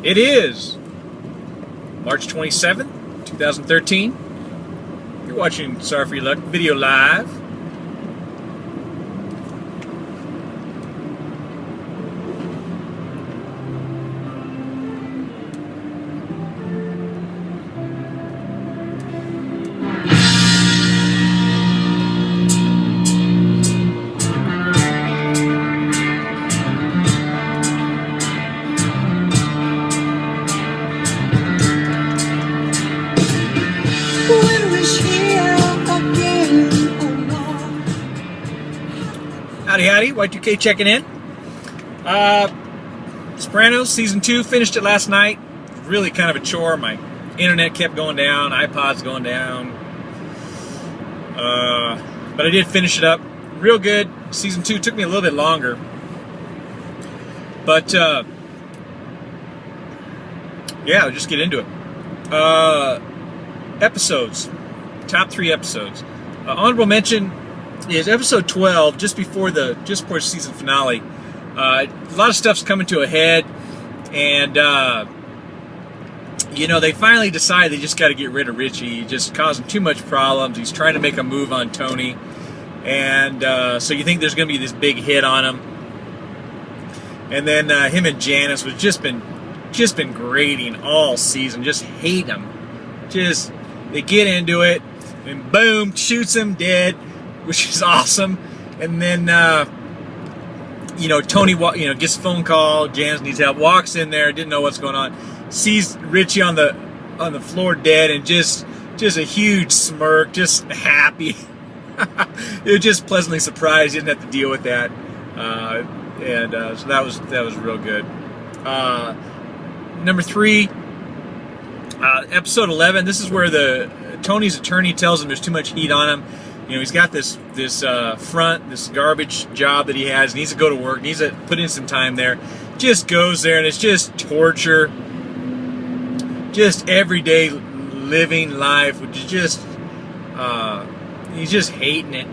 It is March 27th, 2013. You're watching Sorry for Your Luck video live. Howdy, Y2k checking in. Sopranos Season 2, finished it last night. Really kind of a chore. My internet kept going down, iPod's going down. But I did finish it up. Real good. Season 2 took me a little bit longer. But, yeah, I'll just get into it. Episodes. Top 3 episodes. Honorable mention is episode 12, just before season finale. A lot of stuff's coming to a head, and they finally decide they just got to get rid of Richie. He's just causing too much problems. He's trying to make a move on Tony, and so you think there's going to be this big hit on him. And then him and Janice was just been grating all season. Just hate him. Just they get into it, and boom, shoots him dead, which is awesome. And then, Tony, gets a phone call. Janice needs help. Walks in there, didn't know what's going on. Sees Richie on the floor dead, and just a huge smirk, just happy. It was just pleasantly surprised. He didn't have to deal with that, so that was real good. Number 3, episode 11. This is where Tony's attorney tells him there's too much heat on him. He's got this garbage job that he has, needs to go to work, needs to put in some time there. Just goes there, and it's just torture. Just everyday living life, which is just, he's just hating it.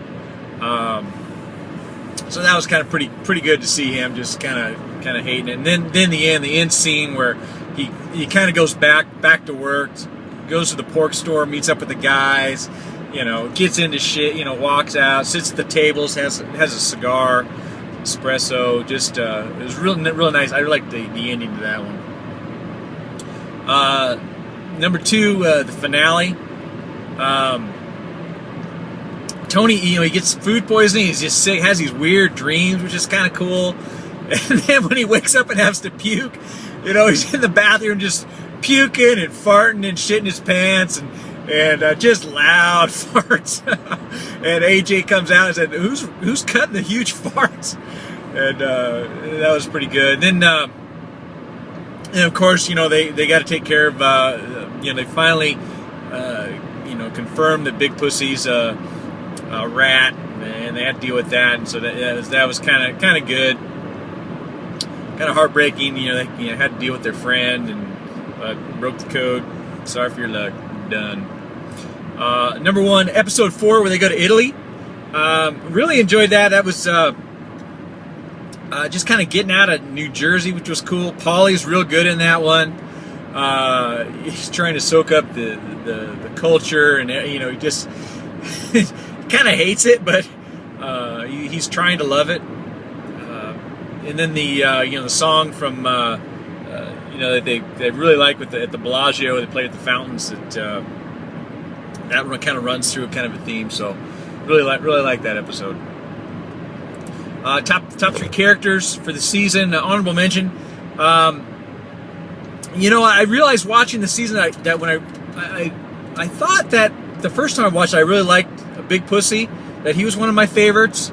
So that was kind of pretty good to see him just kind of hating it. And then the end scene where he kind of goes back to work, goes to the pork store, meets up with the guys. Gets into shit, walks out, sits at the tables, has a cigar, espresso. Just, it was real nice. I liked the ending to that one. Number 2, the finale. Tony, he gets food poisoning. He's just sick, has these weird dreams, which is kind of cool. And then when he wakes up and has to puke, he's in the bathroom just puking and farting and shitting his pants and just loud farts. And AJ comes out and said, "Who's cutting the huge farts?" And that was pretty good. And then, and of course, they got to take care of. They finally, confirmed that Big Pussy's a rat, and they had to deal with that. And so that was kind of good, kind of heartbreaking. They had to deal with their friend and broke the code. Sorry for your luck. Done. Number 1, episode 4, where they go to Italy. Really enjoyed that. That was just kind of getting out of New Jersey, which was cool. Paulie's real good in that one. He's trying to soak up the culture, and he just kind of hates it, but he's trying to love it. And then the song from that they really like at the Bellagio. They play at the fountains. That one kind of runs through kind of a theme. So really like that episode. Top 3 characters for the season. Honorable mention. I realized watching the season that when I thought that the first time I watched it, I really liked Big Pussy, that he was one of my favorites.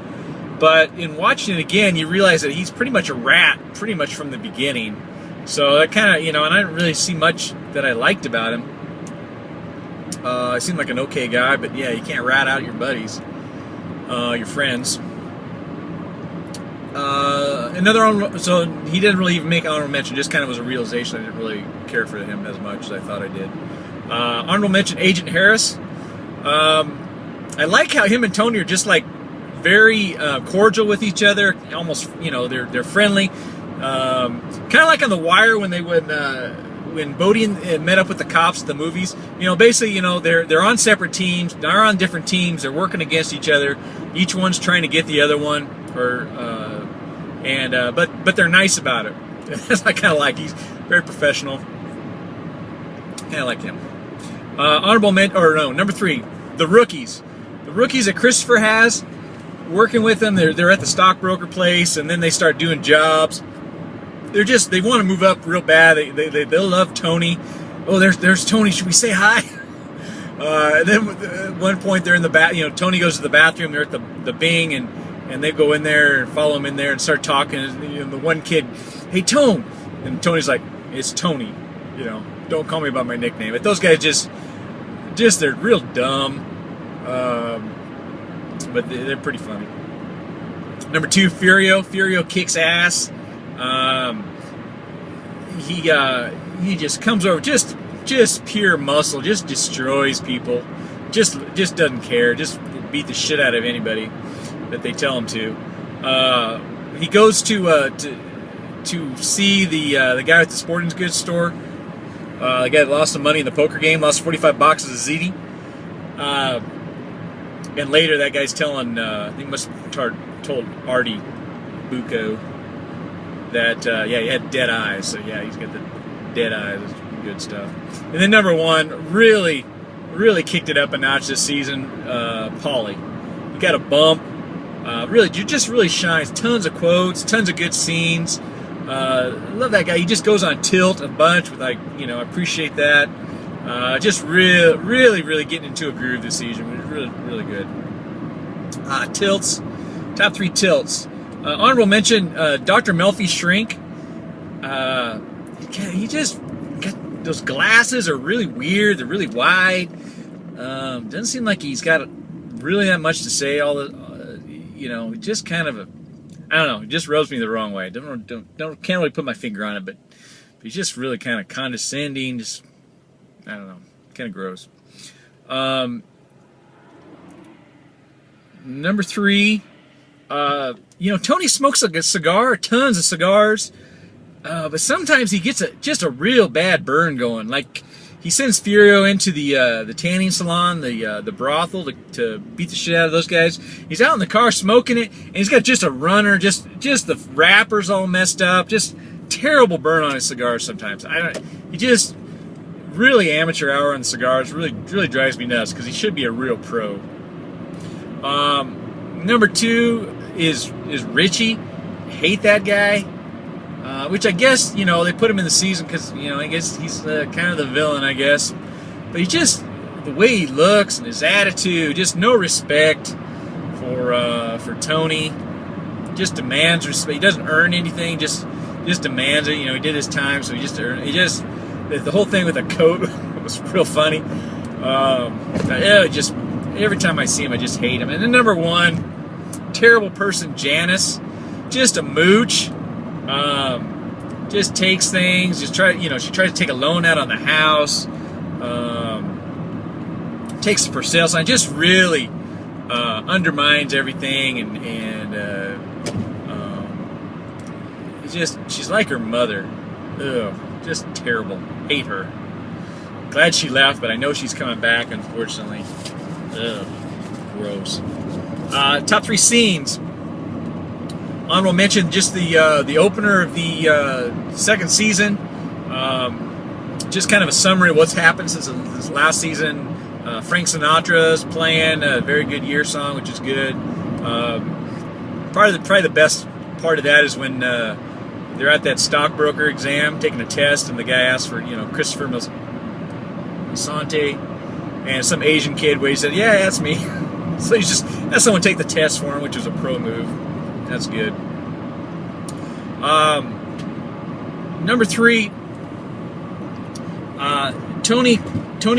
But in watching it again, you realize that he's pretty much a rat, pretty much from the beginning. So that kind of, and I didn't really see much that I liked about him. He seemed like an okay guy, but yeah, you can't rat out your buddies, your friends. So he didn't really even make honorable mention, just kind of was a realization I didn't really care for him as much as I thought I did. Honorable mention, Agent Harris. I like how him and Tony are just like very cordial with each other, almost, they're friendly. Kind of like on The Wire when Bodie met up with the cops at the movies. You know, basically, you know, they're on separate teams, they're on different teams, they're working against each other. Each one's trying to get the other one, but they're nice about it. That's I kind of like. He's very professional. Kind of like him. Number 3, the rookies. The rookies that Christopher has working with them. They're at the stockbroker place, and then they start doing jobs. They want to move up real bad. They'll love Tony. Oh, there's Tony. Should we say hi? And then at one point they're in the Tony goes to the bathroom. They're at the Bing, and they go in there and follow him in there and start talking. And the one kid, hey Tone, and Tony's like, it's Tony. You know, don't call me by my nickname. But those guys just they're real dumb. But they're pretty funny. Number 2, Furio. Furio kicks ass. He just comes over, just pure muscle, just destroys people, just doesn't care, just beat the shit out of anybody that they tell him to. He goes to see the guy at the sporting goods store, the guy that lost some money in the poker game, lost 45 boxes of ziti. And later that guy's telling, he must have told Artie Bucco that, he had dead eyes. So, yeah, he's got the dead eyes. Good stuff. And then number 1, really, really kicked it up a notch this season, Paulie. He got a bump. Just really shines. Tons of quotes, tons of good scenes. Love that guy. He just goes on tilt a bunch with, I appreciate that. Just really getting into a groove this season. It was really, really good. Tilts. Top 3 tilts. Honorable mention, Dr. Melfi Shrink. He just got those glasses are really weird. They're really wide. Doesn't seem like he's got really that much to say. Just kind of I don't know. It just rubs me the wrong way. Can't really put my finger on it, but he's just really kind of condescending. Just I don't know. Kind of gross. Number 3. Tony smokes a cigar, tons of cigars, but sometimes he gets just a real bad burn going. Like he sends Furio into the tanning salon, the brothel to beat the shit out of those guys. He's out in the car smoking it, and he's got just a runner, just the wrapper's all messed up, just terrible burn on his cigars sometimes. He just really amateur hour on the cigars. Really drives me nuts because he should be a real pro. Number 2 is Richie. Hate that guy. Which I guess, they put him in the season because, I guess he's kind of the villain, I guess. But he just, the way he looks and his attitude, just no respect for Tony. Just demands respect. He doesn't earn anything, just demands it. He did his time, so the whole thing with the coat was real funny. Every time I see him, I just hate him. And then number 1, terrible person, Janice. Just a mooch. Just takes things. She tries to take a loan out on the house. Takes the for sale sign. Just really undermines everything, and she's like her mother. Ugh, just terrible. Hate her. Glad she left, but I know she's coming back, unfortunately. Ugh, gross. Top 3 scenes. Honorable mention, just the opener of the second season. Just kind of a summary of what's happened since this last season. Frank Sinatra's playing a very good Year song, which is good. Probably the best part of that is when they're at that stockbroker exam, taking a test, and the guy asks for Christopher Masante, and some Asian kid where he said, "Yeah, that's me." So he's just had someone take the test for him, which was a pro move. That's good. Number 3, Tony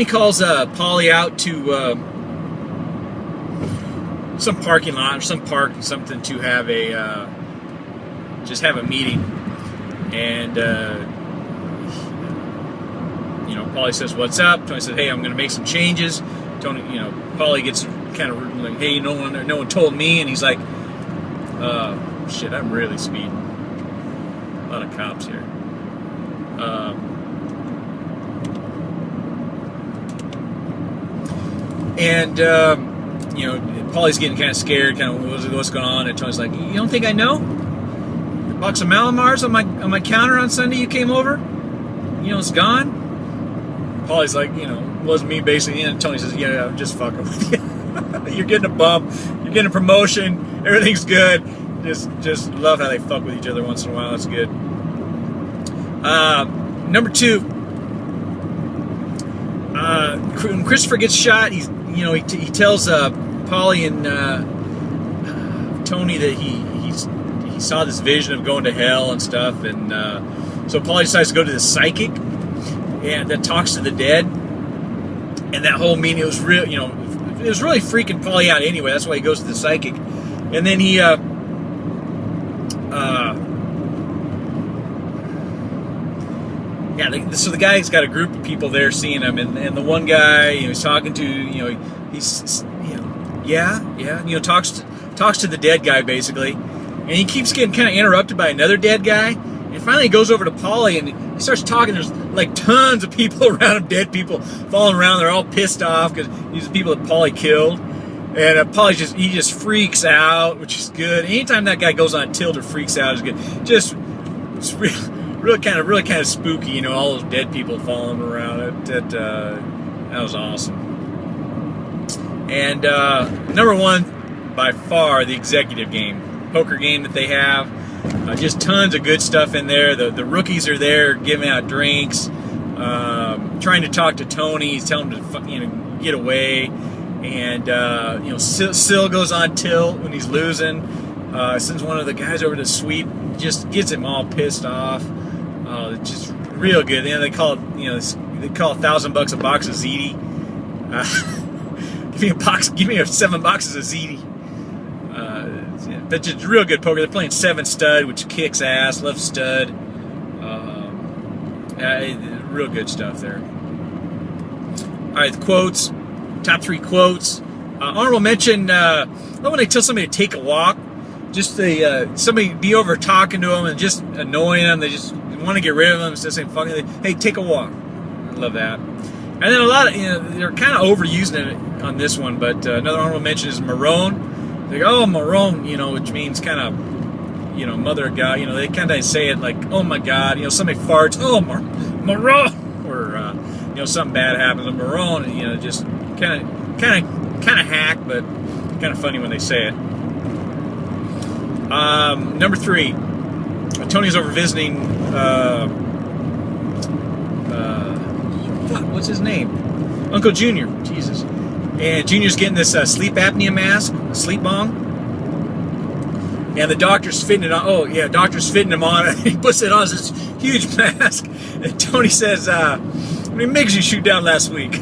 calls Paulie out to some parking lot or some park or something to have a meeting, and Paulie says, "What's up?" Tony says, "Hey, I'm going to make some changes." Paulie gets kind of like, "Hey, no one told me," and he's like, "Shit, I'm really speeding." lot of cops here. You know, Paulie's getting kind of scared, kind of what's going on, and Tony's like, "You don't think I know? The box of Malamars on my counter on Sunday you came over, you know, it's gone." Paulie's like, you know, wasn't me basically, and Tony says, "Yeah, I'm just fucking with you. You're getting a bump, you're getting a promotion, everything's good. Just love how they fuck with each other once in a while. It's good." Number 2, when Christopher gets shot, he tells Paulie and Tony that he saw this vision of going to hell and stuff, and so Paulie decides to go to the psychic and that talks to the dead. And that whole meeting, it was real, you know, it was really freaking Paulie out anyway. That's why he goes to the psychic, and then he so the guy's got a group of people there seeing him, and the one guy, you know, he's talking to, you know, he's, you know, you know, talks to the dead guy basically, and he keeps getting kind of interrupted by another dead guy, and finally he goes over to Paulie and he starts talking. There's like tons of people around him, dead people falling around. They're all pissed off because these are people that Paulie killed, and Paulie just freaks out, which is good. Anytime that guy goes on tilt or freaks out is good. It's really kind of spooky, you know, all those dead people falling around. That was awesome. And number 1, by far, the executive game, poker game that they have. Just tons of good stuff in there. The rookies are there giving out drinks, trying to talk to Tony. He's telling him to, you know, get away. And you know, Sil goes on tilt when he's losing. Sends one of the guys over to sweep, just gets him all pissed off. It's just real good. You know, they call it, you know, they call $1,000 a box of ziti. Give me 7 boxes of ziti. But just real good poker. They're playing 7 stud, which kicks ass. Love stud. Real good stuff there. All right, the quotes. Top 3 quotes. Honorable mention. Not when they tell somebody to take a walk. Just somebody be over talking to them and just annoying them. They just want to get rid of them. Instead of saying fucking, hey, take a walk. I love that. And then a lot of, you know, they're kind of overusing it on this one. But another honorable mention is Marone. They go, oh, Marone, you know, which means kind of, you know, mother of God. You know, they kind of say it like, oh my God, you know, somebody farts, oh, Marone, or you know, something bad happens to Marone, and, you know, just kind of hack, but kind of funny when they say it. Number 3, Tony's over visiting. What's his name? Uncle Junior. Jesus. And Junior's getting this sleep apnea mask, a sleep bong, and the doctor's fitting it on. Oh yeah, doctor's fitting him on it. He puts it on this huge mask, and Tony says, "How many MIGs you shoot down last week?"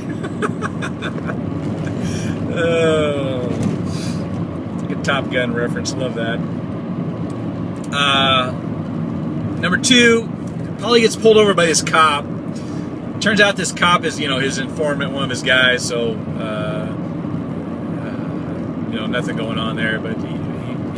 Good Top Gun reference. Love that. Number 2, Paulie gets pulled over by this cop. Turns out this cop is, you know, his informant, one of his guys, so, you know, nothing going on there, but, you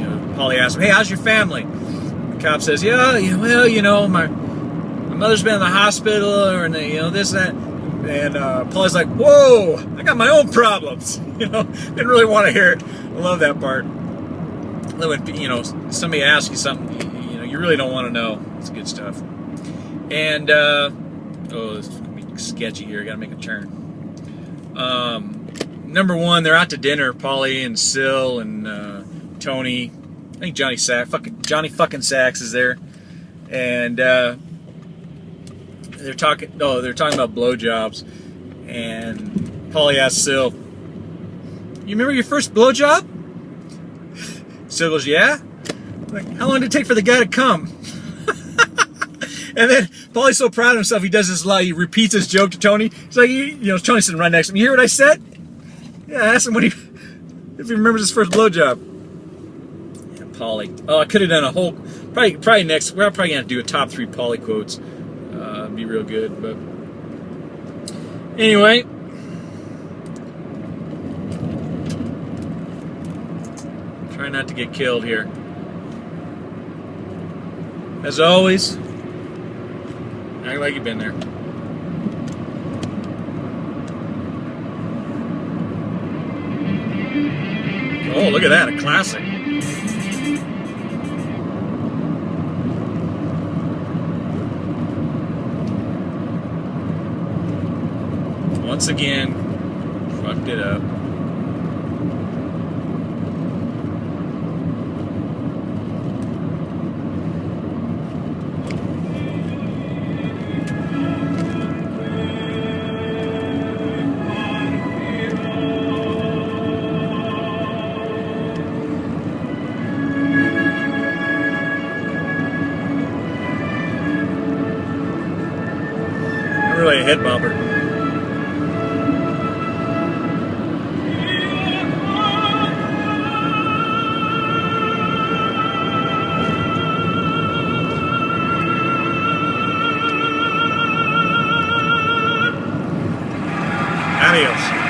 know, Paulie asks him, hey, how's your family? The cop says, yeah, well, you know, my mother's been in the hospital, or, you know, this, that, and Paulie's like, whoa, I got my own problems, you know, didn't really want to hear it. I love that part. I love when, you know, somebody asks you something, you know, you really don't want to know. It's good stuff. And, oh, this is going to be sketchy here. I got to make a turn. Number 1, they're out to dinner. Paulie and Sil and Tony. I think Johnny fucking Sachs is there, and they're talking. Oh, they're talking about blowjobs. And Paulie asks Sil, "You remember your first blowjob?" Sil goes, "Yeah." Like, how long did it take for the guy to come? And then Paulie's so proud of himself, he does this a lot. He repeats his joke to Tony. He's like, you know, Tony's sitting right next to him. You hear what I said? Yeah, I asked him if he remembers his first blowjob. Yeah, Paulie. Oh, I could have done a whole, probably next. We're probably gonna do a top 3 Paulie quotes. Be real good, but anyway. Try not to get killed here. As always, Act like you've been there. Oh, look at that, a classic. Once again, fucked it up. Really a head bumper. Adios.